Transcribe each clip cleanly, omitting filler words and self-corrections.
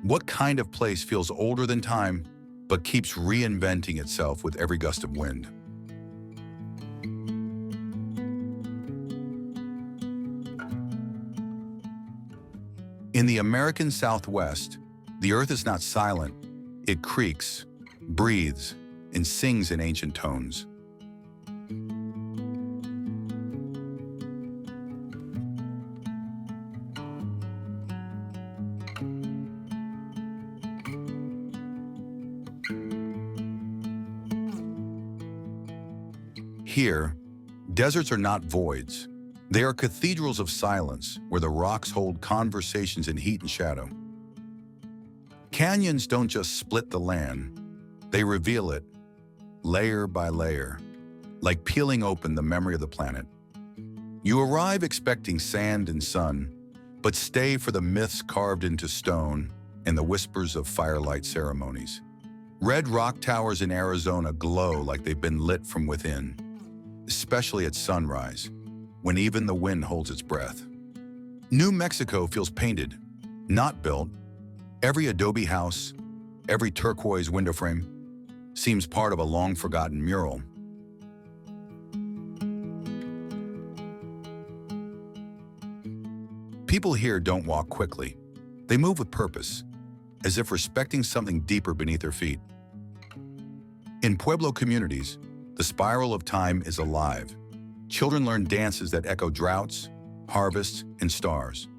What kind of place feels older than time, but keeps reinventing itself with every gust of wind? In the American Southwest, the earth is not silent. It creaks, breathes, and sings in ancient tones. Here, deserts are not voids. They are cathedrals of silence where the rocks hold conversations in heat and shadow. Canyons don't just split the land, they reveal it, layer by layer, like peeling open the memory of the planet. You arrive expecting sand and sun, but stay for the myths carved into stone and the whispers of firelight ceremonies. Red rock towers in Arizona glow like they've been lit from within, especially at sunrise, when even the wind holds its breath. New Mexico feels painted, not built. Every adobe house, every turquoise window frame seems part of a long-forgotten mural. People here don't walk quickly. They move with purpose, as if respecting something deeper beneath their feet. In Pueblo communities, the spiral of time is alive. Children learn dances that echo droughts, harvests, and stars.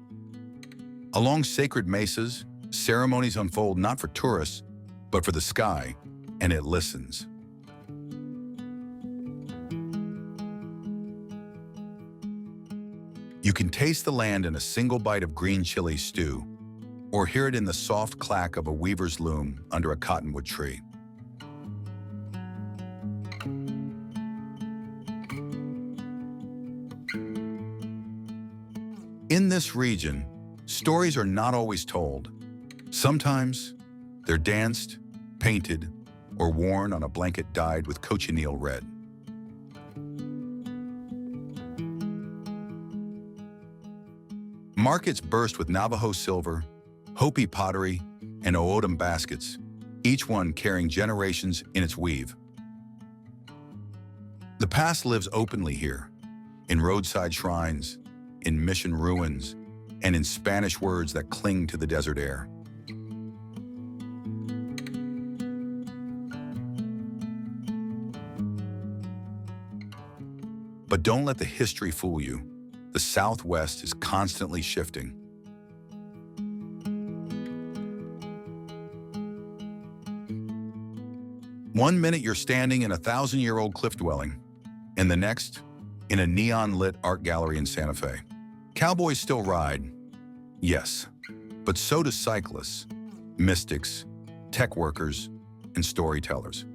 Along sacred mesas, ceremonies unfold not for tourists, but for the sky, and it listens. You can taste the land in a single bite of green chili stew, or hear it in the soft clack of a weaver's loom under a cottonwood tree. In this region, stories are not always told. Sometimes, they're danced, painted, or worn on a blanket dyed with cochineal red. Markets burst with Navajo silver, Hopi pottery, and O'odham baskets, each one carrying generations in its weave. The past lives openly here, in roadside shrines, in mission ruins, and in Spanish words that cling to the desert air. But don't let the history fool you. The Southwest is constantly shifting. One minute you're standing in a 1,000-year-old cliff dwelling, and the next, in a neon-lit art gallery in Santa Fe. Cowboys still ride, yes, but so do cyclists, mystics, tech workers, and storytellers.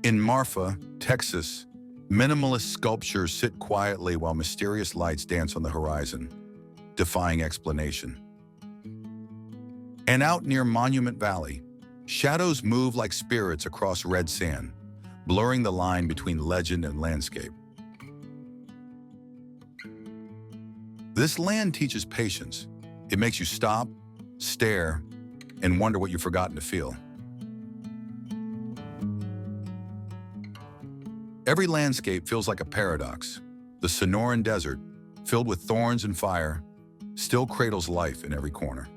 In Marfa, Texas, minimalist sculptures sit quietly while mysterious lights dance on the horizon, defying explanation. And out near Monument Valley, shadows move like spirits across red sand, blurring the line between legend and landscape. This land teaches patience. It makes you stop, stare, and wonder what you've forgotten to feel. Every landscape feels like a paradox. The Sonoran Desert, filled with thorns and fire, still cradles life in every corner.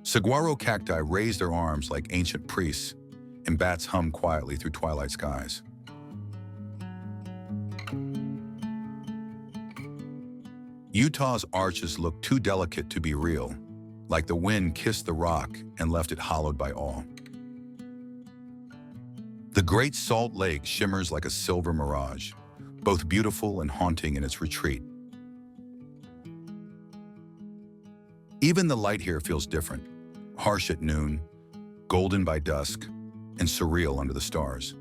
Saguaro cacti raise their arms like ancient priests, and bats hum quietly through twilight skies. Utah's arches look too delicate to be real, like the wind kissed the rock and left it hollowed by awe. The Great Salt Lake shimmers like a silver mirage, both beautiful and haunting in its retreat. Even the light here feels different, harsh at noon, golden by dusk, and surreal under the stars.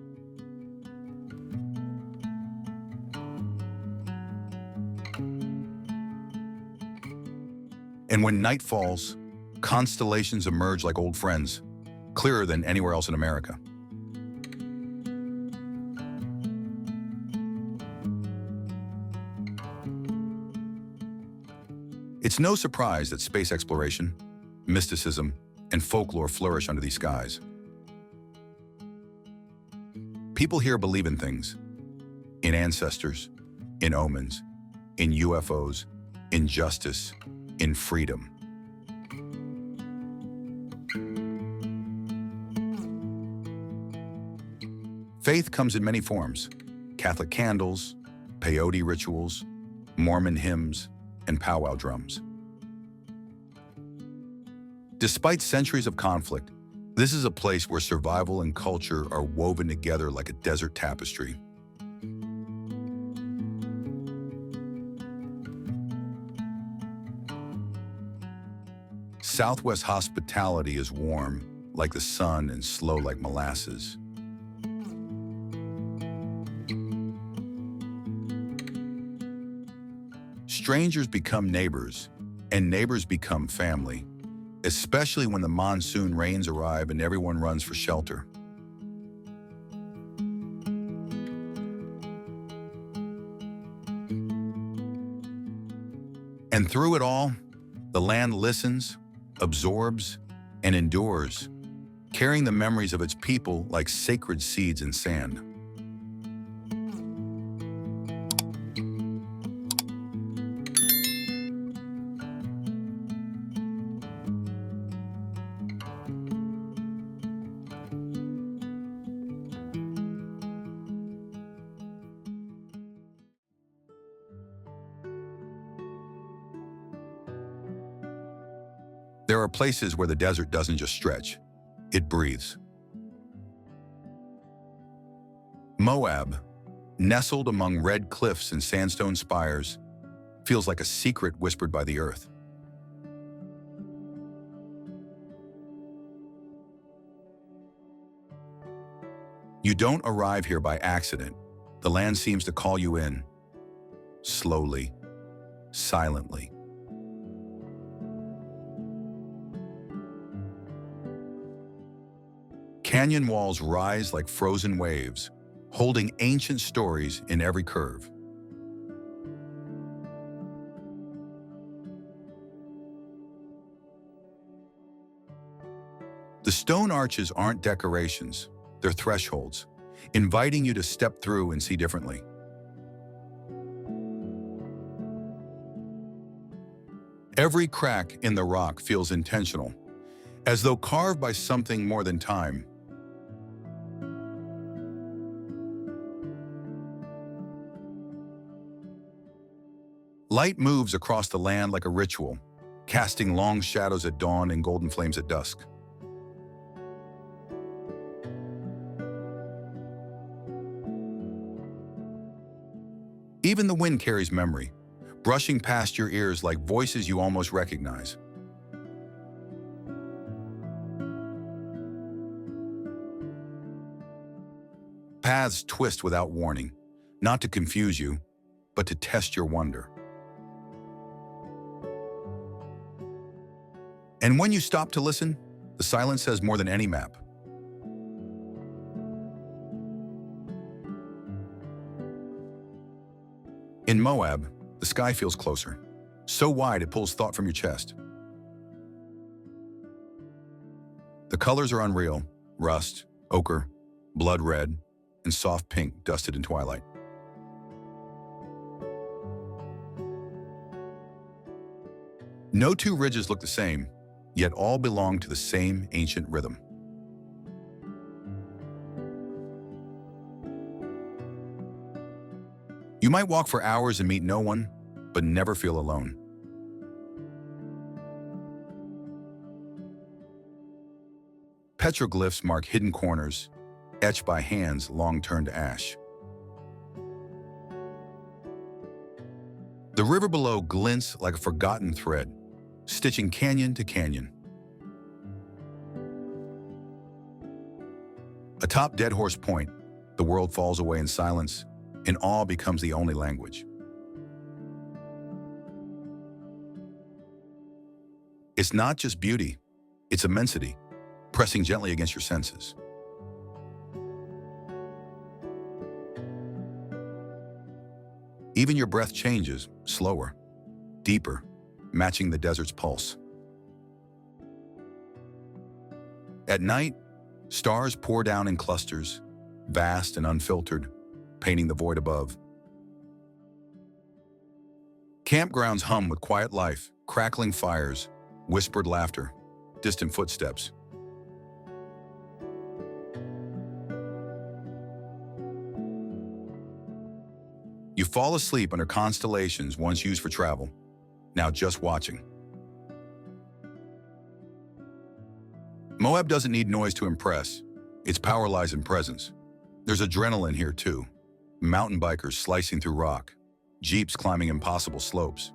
And when night falls, constellations emerge like old friends, clearer than anywhere else in America. It's no surprise that space exploration, mysticism, and folklore flourish under these skies. People here believe in things, in ancestors, in omens, in UFOs, in justice, in freedom. Faith comes in many forms: Catholic candles, peyote rituals, Mormon hymns, and powwow drums. Despite centuries of conflict, this is a place where survival and culture are woven together like a desert tapestry. Southwest hospitality is warm, like the sun, and slow like molasses. Strangers become neighbors, and neighbors become family, especially when the monsoon rains arrive and everyone runs for shelter. And through it all, the land listens, absorbs, and endures, carrying the memories of its people like sacred seeds in sand. There are places where the desert doesn't just stretch, it breathes. Moab, nestled among red cliffs and sandstone spires, feels like a secret whispered by the earth. You don't arrive here by accident. The land seems to call you in, slowly, silently. Canyon walls rise like frozen waves, holding ancient stories in every curve. The stone arches aren't decorations, they're thresholds, inviting you to step through and see differently. Every crack in the rock feels intentional, as though carved by something more than time. Light moves across the land like a ritual, casting long shadows at dawn and golden flames at dusk. Even the wind carries memory, brushing past your ears like voices you almost recognize. Paths twist without warning, not to confuse you, but to test your wonder. And when you stop to listen, the silence says more than any map. In Moab, the sky feels closer, so wide it pulls thought from your chest. The colors are unreal: rust, ochre, blood red, and soft pink dusted in twilight. No two ridges look the same, yet all belong to the same ancient rhythm. You might walk for hours and meet no one, but never feel alone. Petroglyphs mark hidden corners, etched by hands long turned to ash. The river below glints like a forgotten thread, stitching canyon to canyon. Atop Dead Horse Point, the world falls away in silence, and awe becomes the only language. It's not just beauty, it's immensity, pressing gently against your senses. Even your breath changes, slower, deeper, matching the desert's pulse. At night, stars pour down in clusters, vast and unfiltered, painting the void above. Campgrounds hum with quiet life, crackling fires, whispered laughter, distant footsteps. You fall asleep under constellations once used for travel, now just watching. Moab doesn't need noise to impress. Its power lies in presence. There's adrenaline here too. Mountain bikers slicing through rock, jeeps climbing impossible slopes.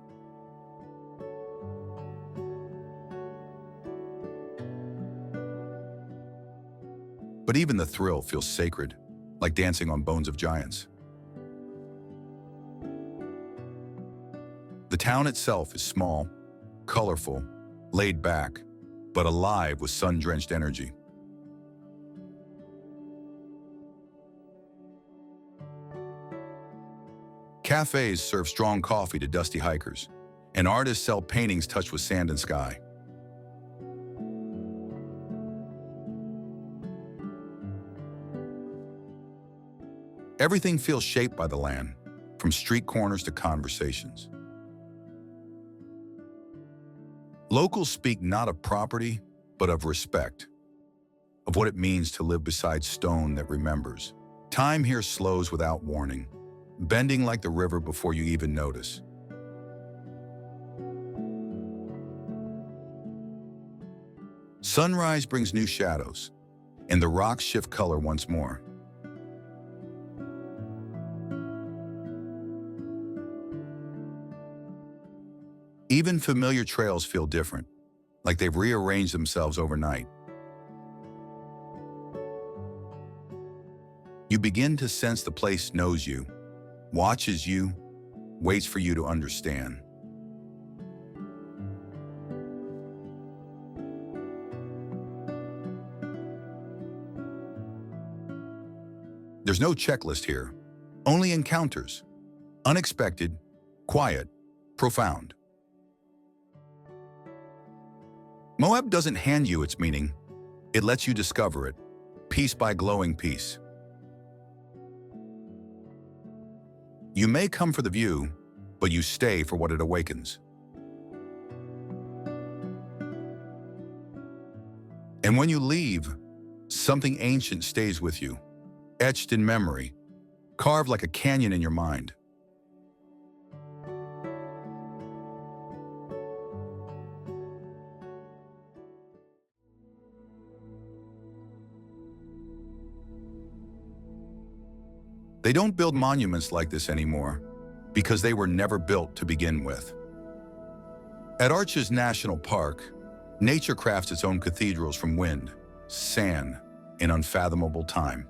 But even the thrill feels sacred, like dancing on bones of giants. The town itself is small, colorful, laid back, but alive with sun-drenched energy. Cafes serve strong coffee to dusty hikers, and artists sell paintings touched with sand and sky. Everything feels shaped by the land, from street corners to conversations. Locals speak not of property, but of respect, of what it means to live beside stone that remembers. Time here slows without warning, bending like the river before you even notice. Sunrise brings new shadows, and the rocks shift color once more. Even familiar trails feel different, like they've rearranged themselves overnight. You begin to sense the place knows you, watches you, waits for you to understand. There's no checklist here, only encounters, unexpected, quiet, profound. Moab doesn't hand you its meaning, it lets you discover it, piece by glowing piece. You may come for the view, but you stay for what it awakens. And when you leave, something ancient stays with you, etched in memory, carved like a canyon in your mind. They don't build monuments like this anymore because they were never built to begin with. At Arches National Park, nature crafts its own cathedrals from wind, sand, and unfathomable time.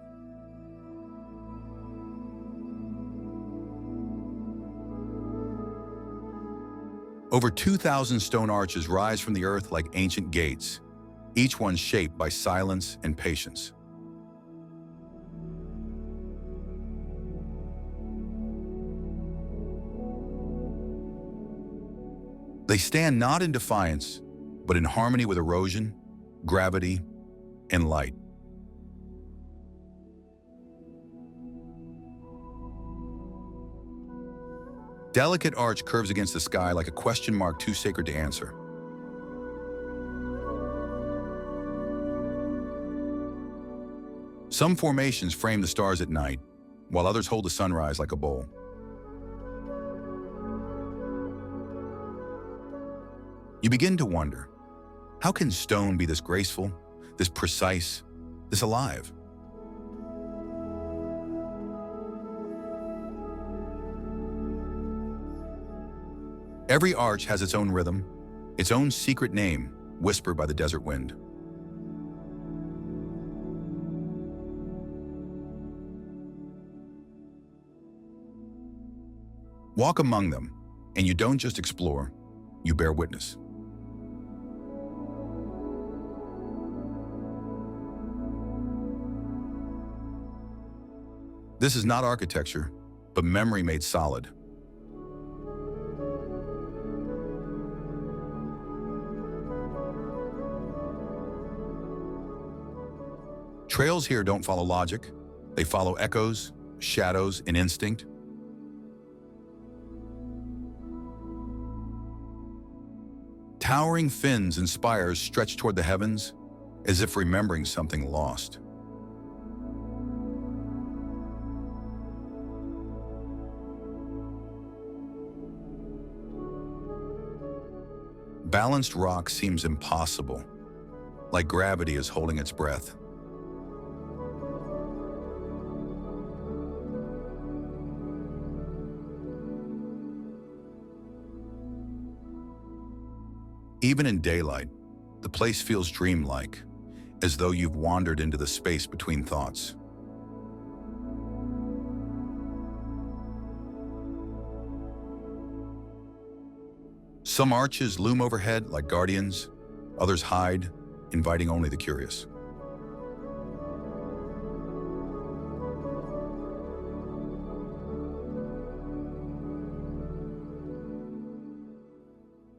Over 2,000 stone arches rise from the earth like ancient gates, each one shaped by silence and patience. They stand not in defiance, but in harmony with erosion, gravity, and light. Delicate arch curves against the sky like a question mark too sacred to answer. Some formations frame the stars at night, while others hold the sunrise like a bowl. You begin to wonder, how can stone be this graceful, this precise, this alive? Every arch has its own rhythm, its own secret name, whispered by the desert wind. Walk among them, and you don't just explore, you bear witness. This is not architecture, but memory made solid. Trails here don't follow logic. They follow echoes, shadows, and instinct. Towering fins and spires stretch toward the heavens, as if remembering something lost. Balanced rock seems impossible, like gravity is holding its breath. Even in daylight, the place feels dreamlike, as though you've wandered into the space between thoughts. Some arches loom overhead like guardians, others hide, inviting only the curious.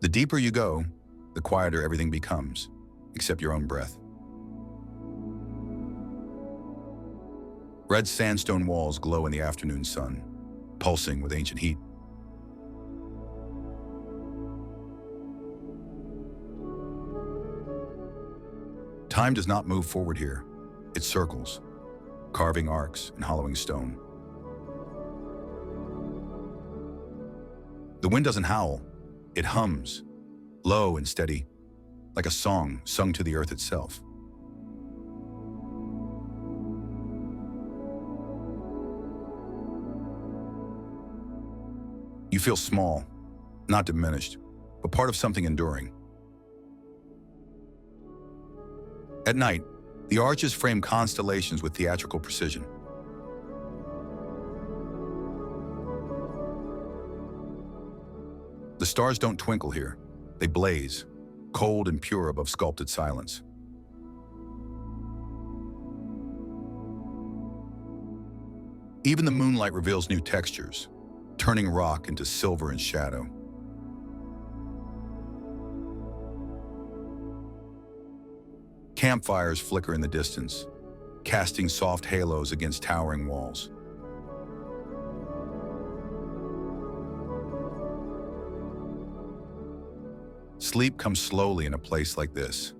The deeper you go, the quieter everything becomes, except your own breath. Red sandstone walls glow in the afternoon sun, pulsing with ancient heat. Time does not move forward here. It circles, carving arcs and hollowing stone. The wind doesn't howl. It hums, low and steady, like a song sung to the earth itself. You feel small, not diminished, but part of something enduring. At night, the arches frame constellations with theatrical precision. The stars don't twinkle here. They blaze, cold and pure above sculpted silence. Even the moonlight reveals new textures, turning rock into silver and shadow. Campfires flicker in the distance, casting soft halos against towering walls. Sleep comes slowly in a place like this,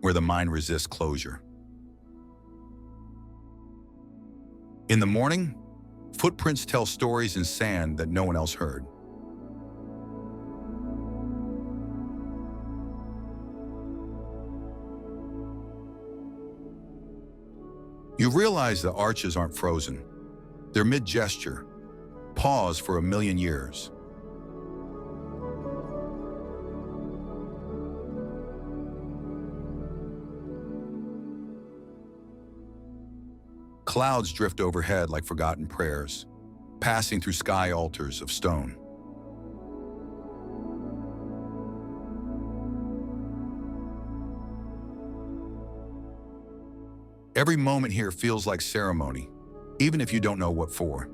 where the mind resists closure. In the morning, footprints tell stories in sand that no one else heard. You realize the arches aren't frozen. They're mid-gesture, pause for 1,000,000 years. Clouds drift overhead like forgotten prayers, passing through sky altars of stone. Every moment here feels like ceremony, even if you don't know what for.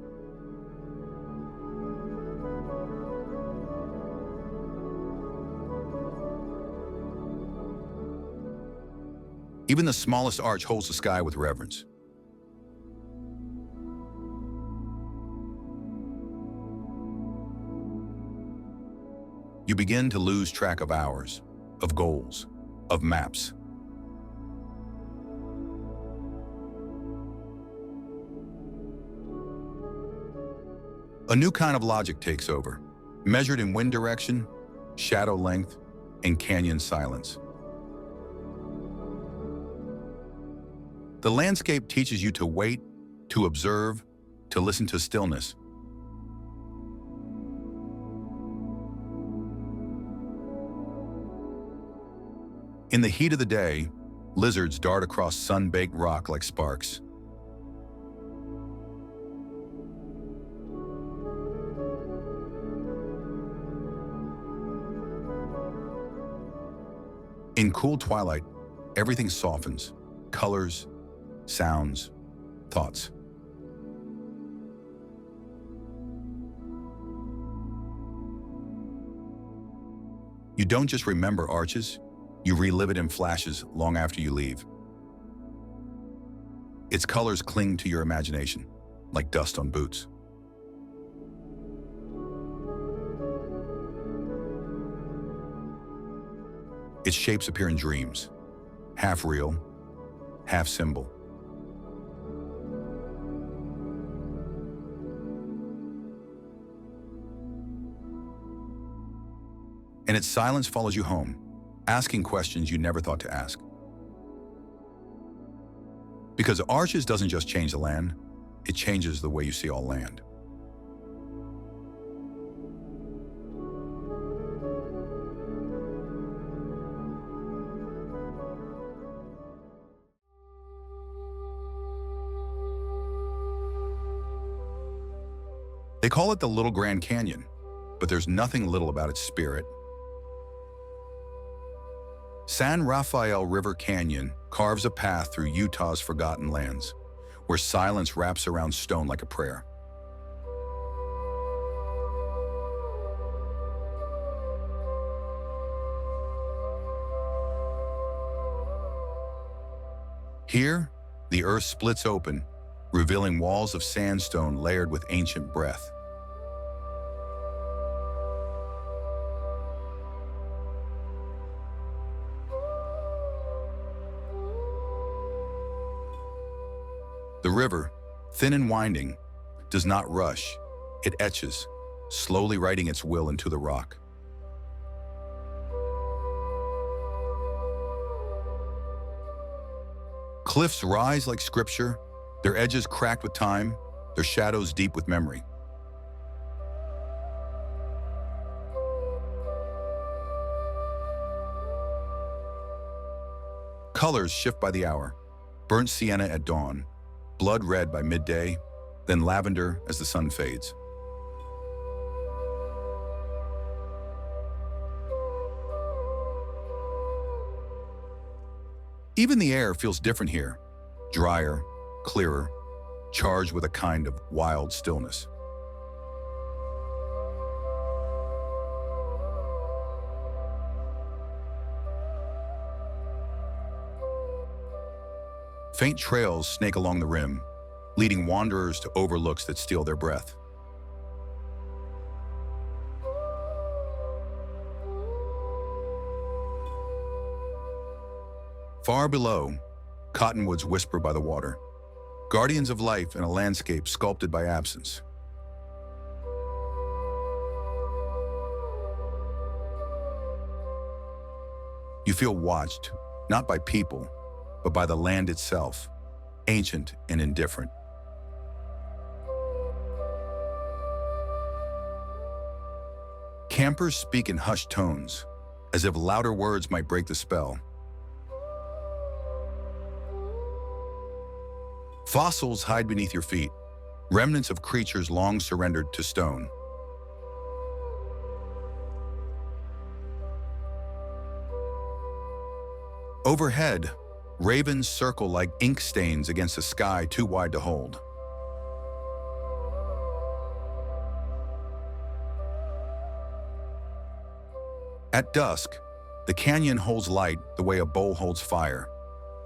Even the smallest arch holds the sky with reverence. You begin to lose track of hours, of goals, of maps. A new kind of logic takes over, measured in wind direction, shadow length, and canyon silence. The landscape teaches you to wait, to observe, to listen to stillness. In the heat of the day, lizards dart across sun-baked rock like sparks. In cool twilight, everything softens, colors, sounds, thoughts. You don't just remember arches, you relive it in flashes long after you leave. Its colors cling to your imagination, like dust on boots. Its shapes appear in dreams, half real, half symbol. And its silence follows you home, asking questions you never thought to ask. Because Arches doesn't just change the land, it changes the way you see all land. They call it the Little Grand Canyon, but there's nothing little about its spirit. San Rafael River Canyon carves a path through Utah's forgotten lands, where silence wraps around stone like a prayer. Here, the earth splits open, revealing walls of sandstone layered with ancient breath. The river, thin and winding, does not rush. It etches, slowly writing its will into the rock. Cliffs rise like scripture, their edges cracked with time, their shadows deep with memory. Colors shift by the hour, burnt sienna at dawn, blood red by midday, then lavender as the sun fades. Even the air feels different here, drier, clearer, charged with a kind of wild stillness. Faint trails snake along the rim, leading wanderers to overlooks that steal their breath. Far below, cottonwoods whisper by the water, guardians of life in a landscape sculpted by absence. You feel watched, not by people, but by the land itself, ancient and indifferent. Campers speak in hushed tones, as if louder words might break the spell. Fossils hide beneath your feet, remnants of creatures long surrendered to stone. Overhead, ravens circle like ink stains against a sky too wide to hold. At dusk, the canyon holds light the way a bowl holds fire,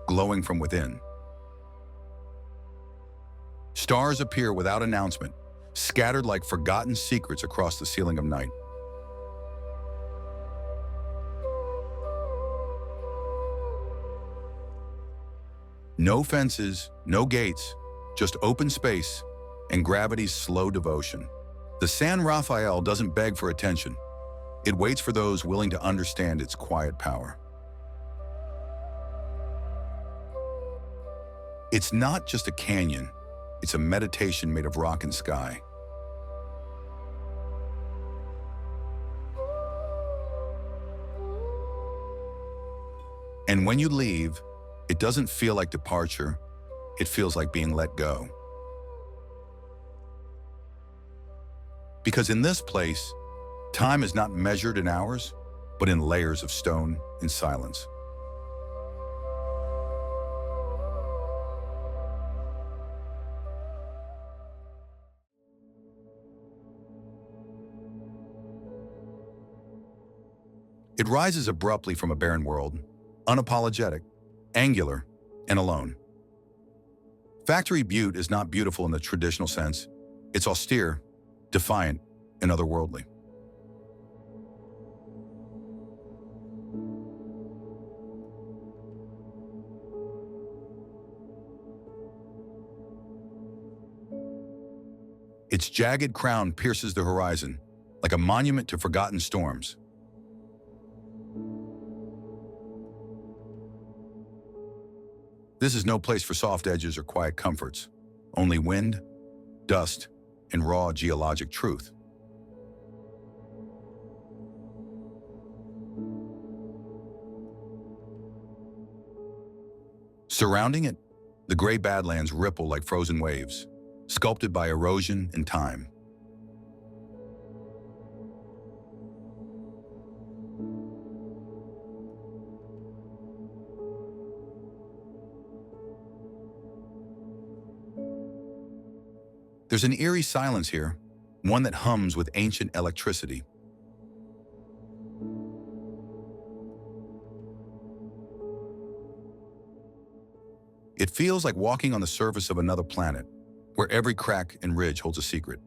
glowing from within. Stars appear without announcement, scattered like forgotten secrets across the ceiling of night. No fences, no gates, just open space and gravity's slow devotion. The San Rafael doesn't beg for attention. It waits for those willing to understand its quiet power. It's not just a canyon, it's a meditation made of rock and sky. And when you leave, it doesn't feel like departure, it feels like being let go. Because in this place, time is not measured in hours, but in layers of stone in silence. It rises abruptly from a barren world, unapologetic, angular, and alone. Factory Butte is not beautiful in the traditional sense. It's austere, defiant, and otherworldly. Its jagged crown pierces the horizon, like a monument to forgotten storms. This is no place for soft edges or quiet comforts, only wind, dust, and raw geologic truth. Surrounding it, the gray badlands ripple like frozen waves, sculpted by erosion and time. There's an eerie silence here, one that hums with ancient electricity. It feels like walking on the surface of another planet, where every crack and ridge holds a secret.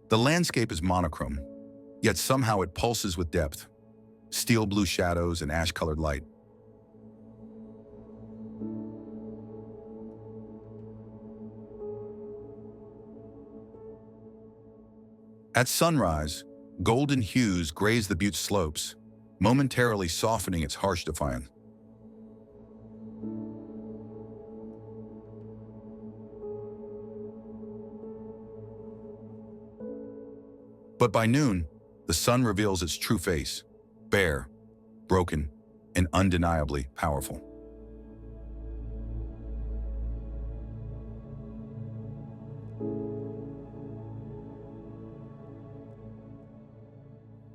The landscape is monochrome, yet somehow it pulses with depth, steel blue shadows and ash-colored light. At sunrise, golden hues graze the Butte slopes, momentarily softening its harsh defiance. But by noon, the sun reveals its true face, bare, broken, and undeniably powerful.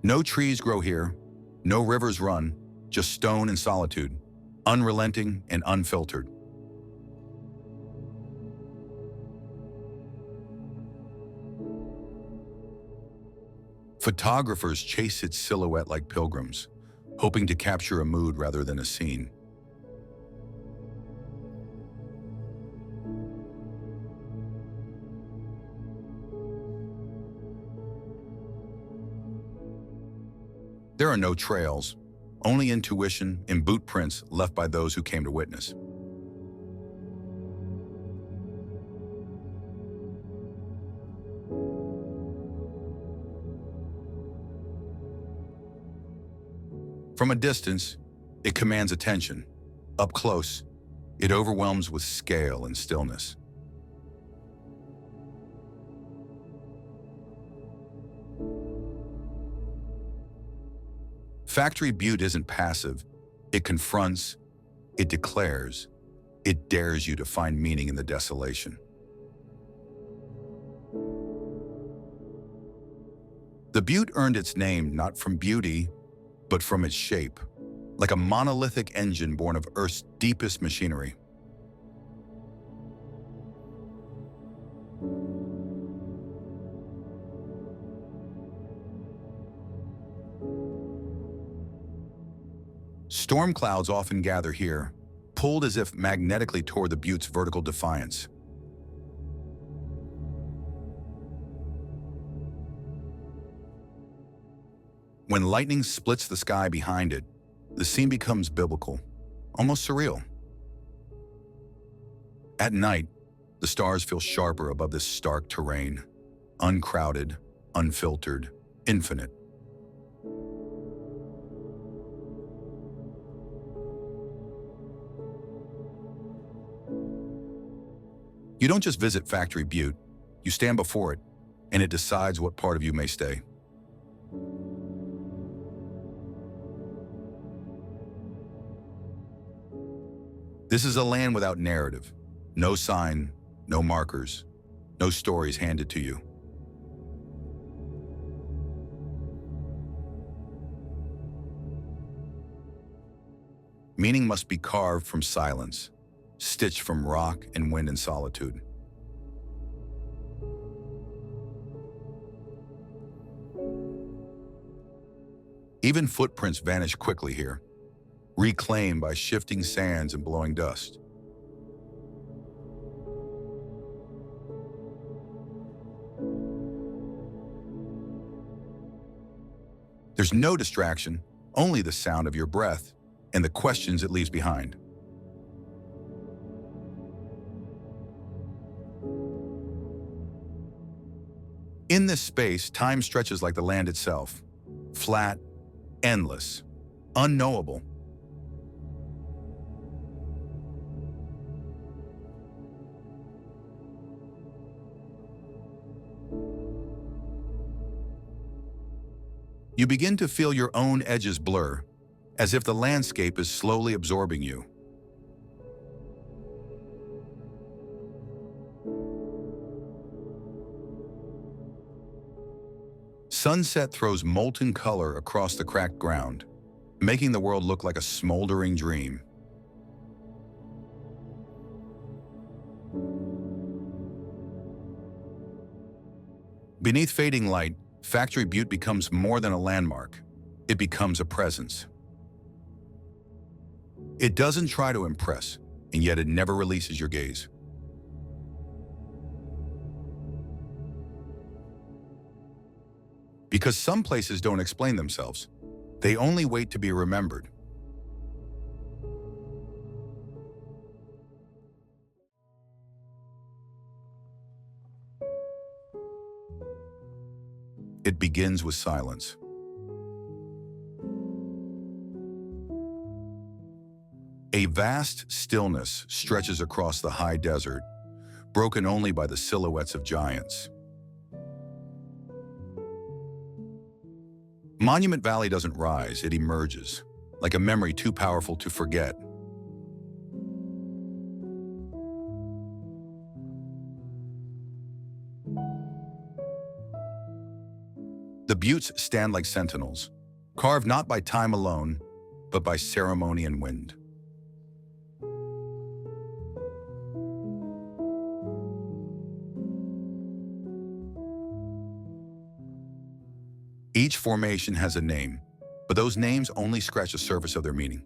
No trees grow here, no rivers run, just stone and solitude, unrelenting and unfiltered. Photographers chase its silhouette like pilgrims, hoping to capture a mood rather than a scene. There are no trails, only intuition and boot prints left by those who came to witness. From a distance, it commands attention. Up close, it overwhelms with scale and stillness. Factory Butte isn't passive. It confronts, it declares, it dares you to find meaning in the desolation. The Butte earned its name not from beauty, but from its shape, like a monolithic engine born of Earth's deepest machinery. Storm clouds often gather here, pulled as if magnetically toward the Butte's vertical defiance. When lightning splits the sky behind it, the scene becomes biblical, almost surreal. At night, the stars feel sharper above this stark terrain, uncrowded, unfiltered, infinite. You don't just visit Factory Butte, you stand before it, and it decides what part of you may stay. This is a land without narrative, no sign, no markers, no stories handed to you. Meaning must be carved from silence, stitched from rock and wind and solitude. Even footprints vanish quickly here, reclaimed by shifting sands and blowing dust. There's no distraction, only the sound of your breath and the questions it leaves behind. In this space, time stretches like the land itself, flat, endless, unknowable. You begin to feel your own edges blur, as if the landscape is slowly absorbing you. Sunset throws molten color across the cracked ground, making the world look like a smoldering dream. Beneath fading light, Factory Butte becomes more than a landmark. It becomes a presence. It doesn't try to impress, and yet it never releases your gaze. Because some places don't explain themselves. They only wait to be remembered. It begins with silence. A vast stillness stretches across the high desert, broken only by the silhouettes of giants. Monument Valley doesn't rise, it emerges, like a memory too powerful to forget. The buttes stand like sentinels, carved not by time alone, but by ceremony and wind. Each formation has a name, but those names only scratch the surface of their meaning.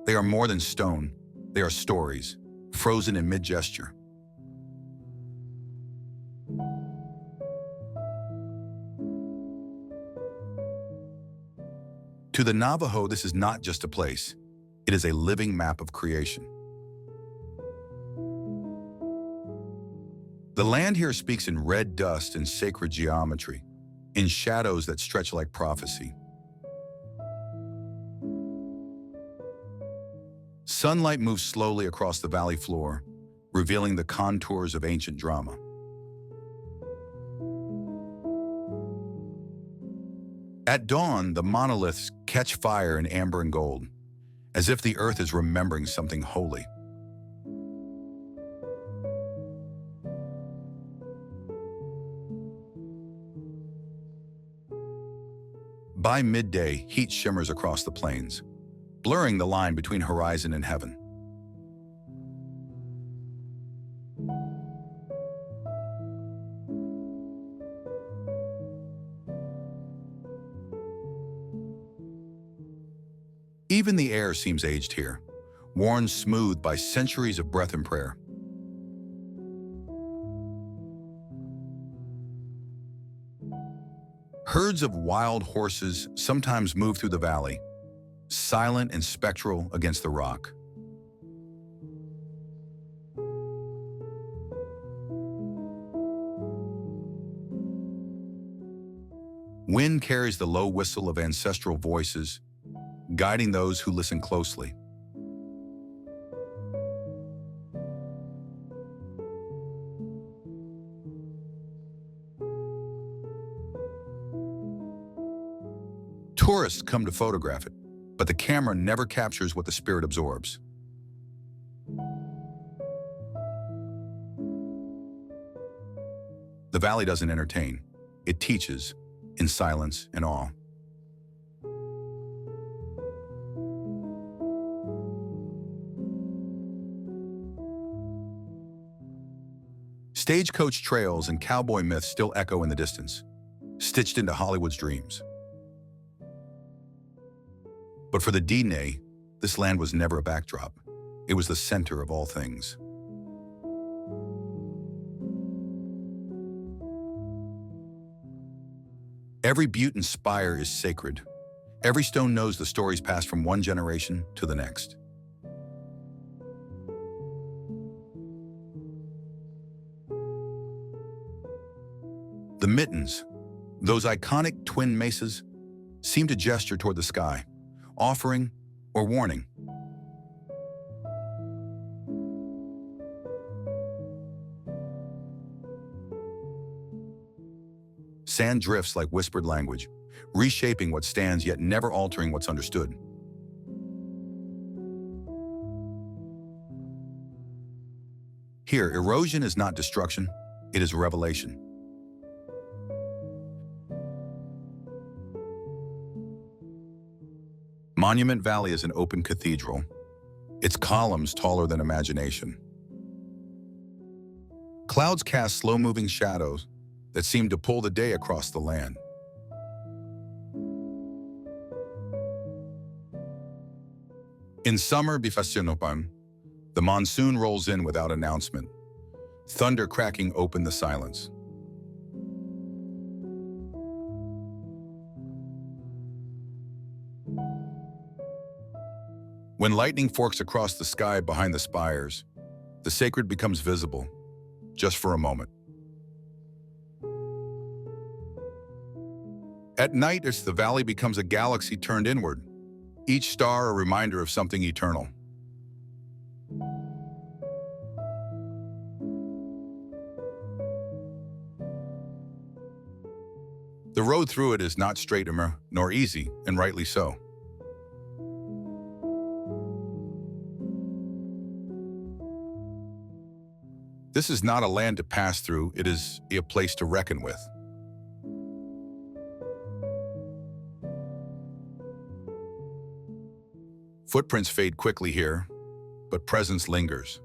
They are more than stone, they are stories, frozen in mid-gesture. To the Navajo, this is not just a place. It is a living map of creation. The land here speaks in red dust and sacred geometry, in shadows that stretch like prophecy. Sunlight moves slowly across the valley floor, revealing the contours of ancient drama. At dawn, the monoliths catch fire in amber and gold, as if the earth is remembering something holy. By midday, heat shimmers across the plains, blurring the line between horizon and heaven. Even the air seems aged here, worn smooth by centuries of breath and prayer. Herds of wild horses sometimes move through the valley, silent and spectral against the rock. Wind carries the low whistle of ancestral voices, guiding those who listen closely. Tourists come to photograph it, but the camera never captures what the spirit absorbs. The valley doesn't entertain, it teaches, in silence and awe. Stagecoach trails and cowboy myths still echo in the distance, stitched into Hollywood's dreams. But for the DNA, this land was never a backdrop. It was the center of all things. Every butte and spire is sacred. Every stone knows the stories passed from one generation to the next. The mittens, those iconic twin mesas, seem to gesture toward the sky, offering or warning. Sand drifts like whispered language, reshaping what stands yet never altering what's understood. Here, erosion is not destruction, it is revelation. Monument Valley is an open cathedral, its columns taller than imagination. Clouds cast slow-moving shadows that seem to pull the day across the land. In summer, the monsoon rolls in without announcement, thunder cracking open the silence. When lightning forks across the sky behind the spires, the sacred becomes visible, just for a moment. At night, as the valley becomes a galaxy turned inward, each star a reminder of something eternal. The road through it is not straight nor easy, and rightly so. This is not a land to pass through, it is a place to reckon with. Footprints fade quickly here, but presence lingers.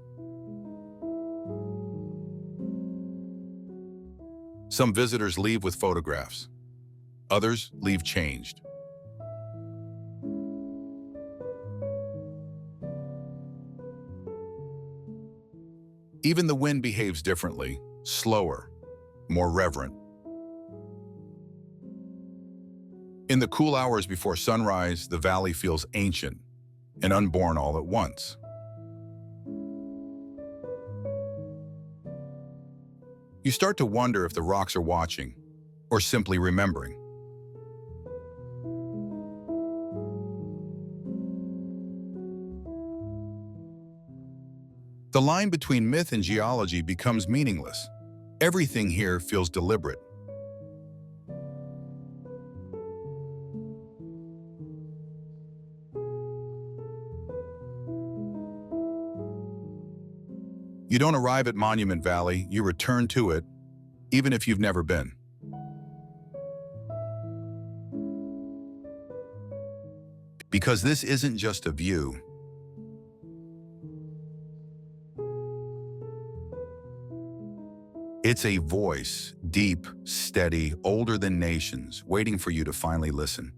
Some visitors leave with photographs. Others leave changed. Even the wind behaves differently, slower, more reverent. In the cool hours before sunrise, the valley feels ancient and unborn all at once. You start to wonder if the rocks are watching or simply remembering. The line between myth and geology becomes meaningless. Everything here feels deliberate. You don't arrive at Monument Valley, you return to it, even if you've never been. Because this isn't just a view. It's a voice, deep, steady, older than nations, waiting for you to finally listen.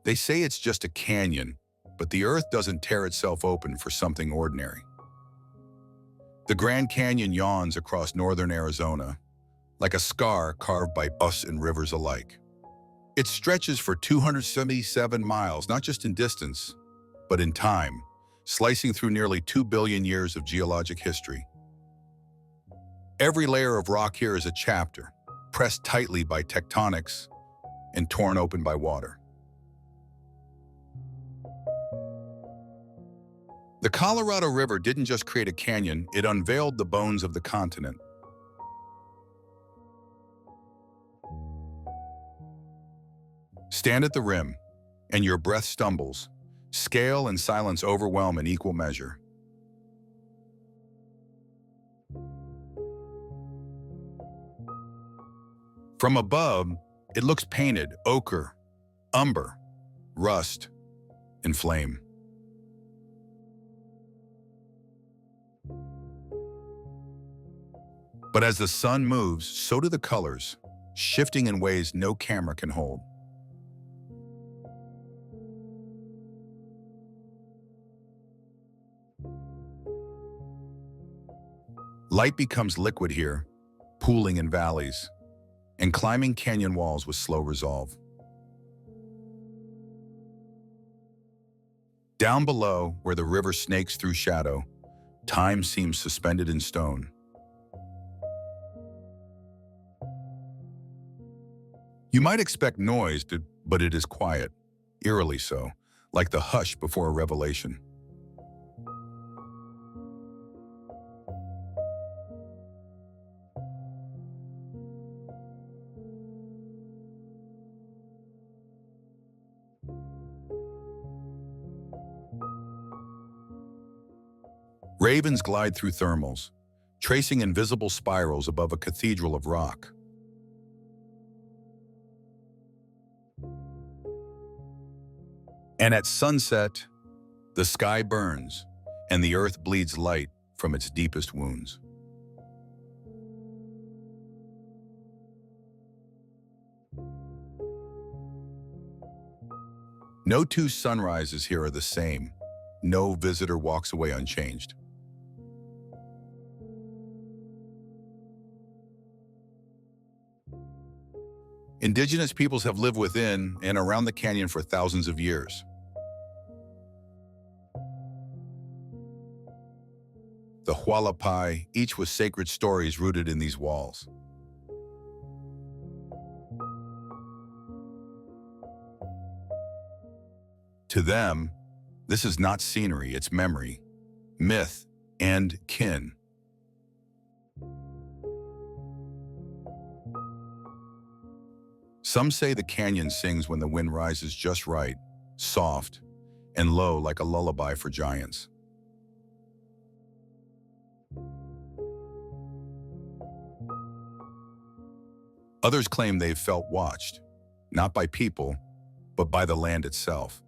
They say it's just a canyon, but the earth doesn't tear itself open for something ordinary. The Grand Canyon yawns across northern Arizona, like a scar carved by us and rivers alike. It stretches for 277 miles, not just in distance, but in time, slicing through nearly 2 billion years of geologic history. Every layer of rock here is a chapter, pressed tightly by tectonics and torn open by water. The Colorado River didn't just create a canyon, it unveiled the bones of the continent. Stand at the rim, and your breath stumbles. Scale and silence overwhelm in equal measure. From above, It looks painted, ochre, umber, rust, and flame. But as the sun moves, so do the colors, shifting in ways no camera can hold. Light becomes liquid here, pooling in valleys, and climbing canyon walls with slow resolve. Down below, where the river snakes through shadow, time seems suspended in stone. You might expect noise, but it is quiet, eerily so, like the hush before a revelation. Ravens glide through thermals, tracing invisible spirals above a cathedral of rock. And at sunset, the sky burns, and the earth bleeds light from its deepest wounds. No two sunrises here are the same. No visitor walks away unchanged. Indigenous peoples have lived within and around the canyon for thousands of years. The Hualapai, each with sacred stories rooted in these walls. To them, this is not scenery, it's memory, myth, and kin. Some say the canyon sings when the wind rises just right, soft, and low like a lullaby for giants. Others claim they've felt watched, not by people, but by the land itself.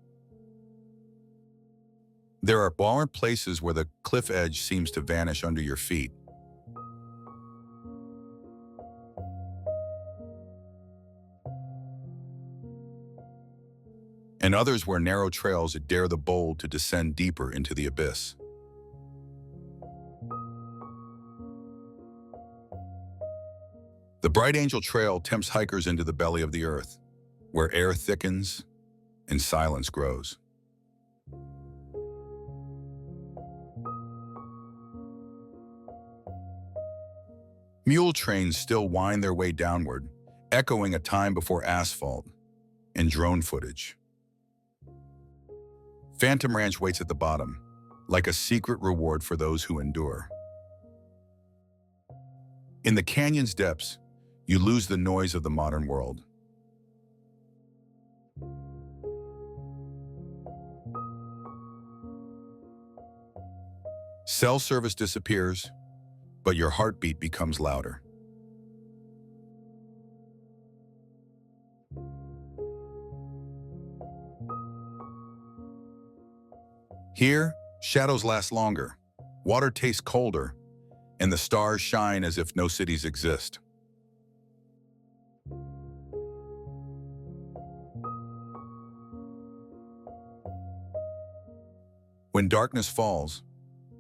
There are barren places where the cliff edge seems to vanish under your feet. And others where narrow trails dare the bold to descend deeper into the abyss. The Bright Angel Trail tempts hikers into the belly of the earth, where air thickens and silence grows. Mule trains still wind their way downward, echoing a time before asphalt and drone footage. Phantom Ranch waits at the bottom, like a secret reward for those who endure. In the canyon's depths, you lose the noise of the modern world. Cell service disappears, but your heartbeat becomes louder. Here, shadows last longer, water tastes colder, and the stars shine as if no cities exist. When darkness falls,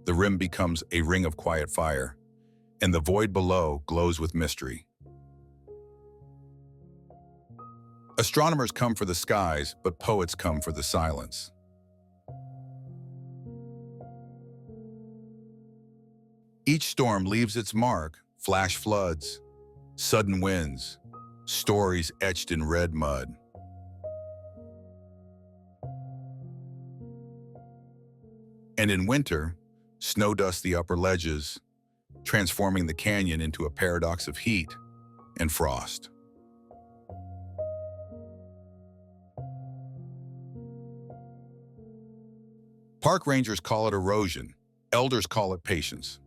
the rim becomes a ring of quiet fire, and the void below glows with mystery. Astronomers come for the skies, but poets come for the silence. Each storm leaves its mark, flash floods, sudden winds, stories etched in red mud. And in winter, snow dusts the upper ledges, transforming the canyon into a paradox of heat and frost. Park rangers call it erosion, elders call it patience.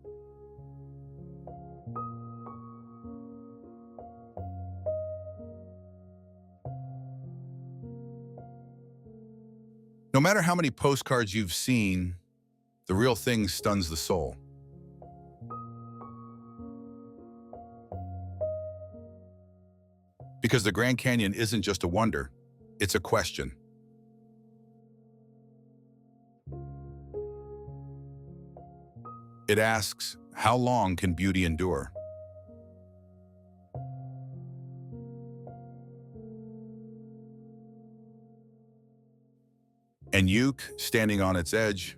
No matter how many postcards you've seen, the real thing stuns the soul. Because the Grand Canyon isn't just a wonder, it's a question. It asks, how long can beauty endure? And you, standing on its edge,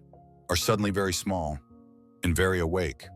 are suddenly very small and very awake.